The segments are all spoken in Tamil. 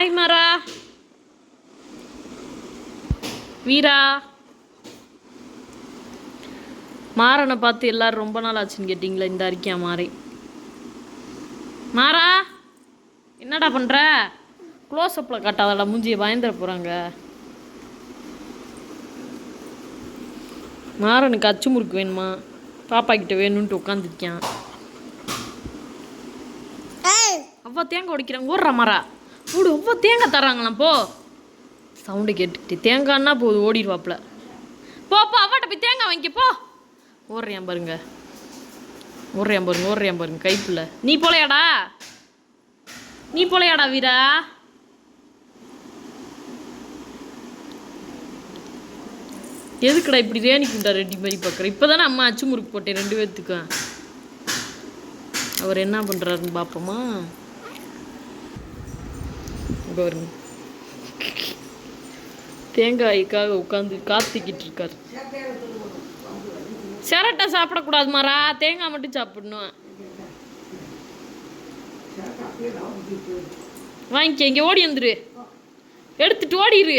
ஹாய் மாரா வீரா. மாறனை பார்த்து எல்லாரும் ரொம்ப நாள் ஆச்சுன்னு கேட்டிங்களா? இந்த அறிக்கையா மாறி. மாறா என்னடா பண்ணுற? க்ளோஸ் அப்பில் காட்டாதடா, மூஞ்சியை பயந்துட போகிறாங்க. மாறனுக்கு அச்சு முறுக்கு வேணுமா? பாப்பா கிட்ட வேணும்ன்ட்டு உட்காந்துருக்கேன். அவ்வளோ தேங்காய் உடைக்கிறாங்க. ஓடுறா மாறா ஓடு. அவ்வளோ தேங்காய் தராங்களாம். போ சவுண்டு கேட்டுக்கிட்டு தேங்காய்னா போது ஓடிடுவாப்புல. போப்போ அவ்வாட்ட போய் தேங்காய் வாங்கிக்க போ. ஓடுறியான் பாருங்க, ஓடுறியான் பாருங்க, ஓடுறியான் பாருங்க கைப்புள்ள. நீ போலையாடா, நீ போலையாடா வீரா? எதுக்குடா இப்படி ரேணிக்குண்டா ரெட்டி மாதிரி பார்க்குறேன்? இப்போ தானே அம்மா அச்சு முறுக்கு போட்டேன் 2 பேர்த்துக்கும். அவர் என்ன பண்ணுறாருன்னு பார்ப்போமா? பாருங்க, தேங்காய்க்காக உட்காந்து காத்திக்கிட்டு இருக்காரு. சிரட்டை சாப்பிடக்கூடாது மாறா, தேங்காய் மட்டும் சாப்பிடணும். வாங்கிக்க, இங்கே ஓடி வந்துரு, எடுத்துட்டு ஓடிடு.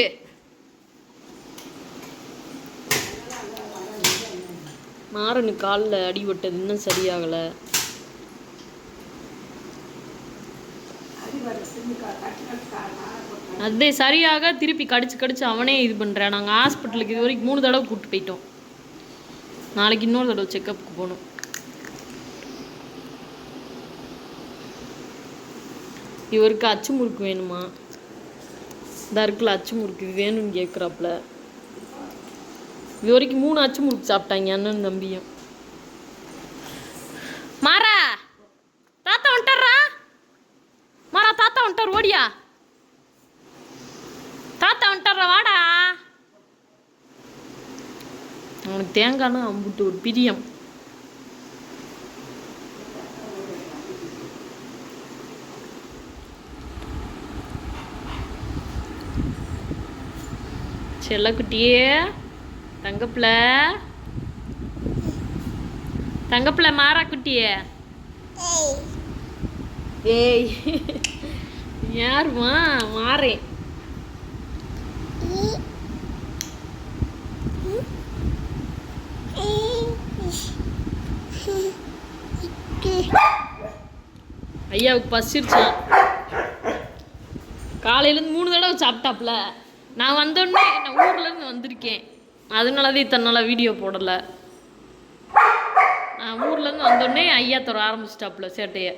மாறனு காலில் அடிபட்டது இன்னும் சரியாகலை. அதே சரியாக திருப்பி கடிச்சு கடிச்சு அவனே இது பண்ணுறான். நாங்கள் ஹாஸ்பிட்டலுக்கு இது வரைக்கும் 3 தடவை கூப்பிட்டு போயிட்டோம். நாளைக்கு இன்னொரு தடவை செக்கப்புக்கு போகணும். இவருக்கு அச்சு முறுக்கு வேணுமா? இந்த இருக்குல்ல அச்சு முறுக்கு, இது வேணும்னு கேட்குறாப்புல. இது வரைக்கும் 3 அச்சு முறுக்கு சாப்பிட்டாங்க அண்ணன் தம்பியும். மாறா தாத்தா வந்துட்டாரா? மாறா தாத்தா வந்துட்டார், ஓடியா. தாத்தா வந்துட்டாரா, வாடா. அவனுக்கு தேங்காய்னா அம்புட்டு ஒரு பிரியம். செல்லக்குட்டியே, தங்கப்பிள்ள, தங்கப்பிள்ள, மாறா குட்டியே. ஏய் யாருமா? மாறேன். ஐயாவுக்கு பசிருச்சான். காலையிலேருந்து 3 தடவை சாப்பிட்டாப்புல. நான் வந்தோடனே நான் ஊர்லேருந்து வந்திருக்கேன், அதனாலதான் இத்தனை நாளாக வீடியோ போடலை. நான் ஊர்லேருந்து வந்தோடனே ஐயா தர ஆரம்பிச்சிட்டாப்புல சேட்டையை.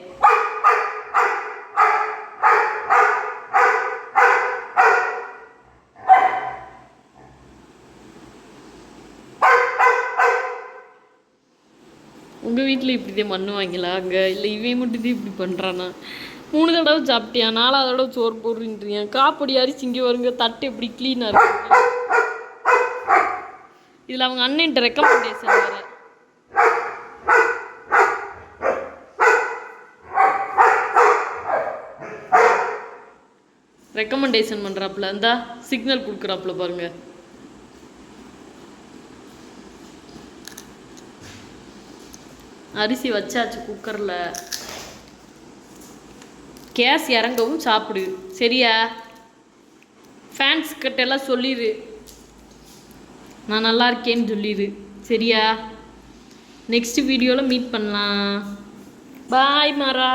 உங்கள் வீட்டில் இப்படிதான் பண்ணுவாங்களா? அங்கே இல்லை இவன் மட்டும்தான் இப்படி பண்ணுறானா? 3 தடவை சாப்பிட்டியா, 4ஆவது தடவை சோறு போடுறீன்றீங்க. காப்படி அரிசி இங்கே வருங்க, தட்டு எப்படி க்ளீனாக இருக்கு. இதில் அவங்க அண்ணன்ட்ட ரெக்கமெண்டேஷன் வேறு. ரெக்கமெண்டேஷன் பண்ணுறாப்புல, இந்தா சிக்னல் கொடுக்குறாப்புல பாருங்க. அரிசி வச்சாச்சு குக்கரில். கேஸ் இறங்கவும் சாப்பிடு, சரியா? ஃபேன்ஸ் கிட்டெல்லாம் சொல்லிடு நான் நல்லா இருக்கேன்னு சொல்லிடு, சரியா? நெக்ஸ்ட் வீடியோவில் மீட் பண்ணலாம். பாய் மாறா.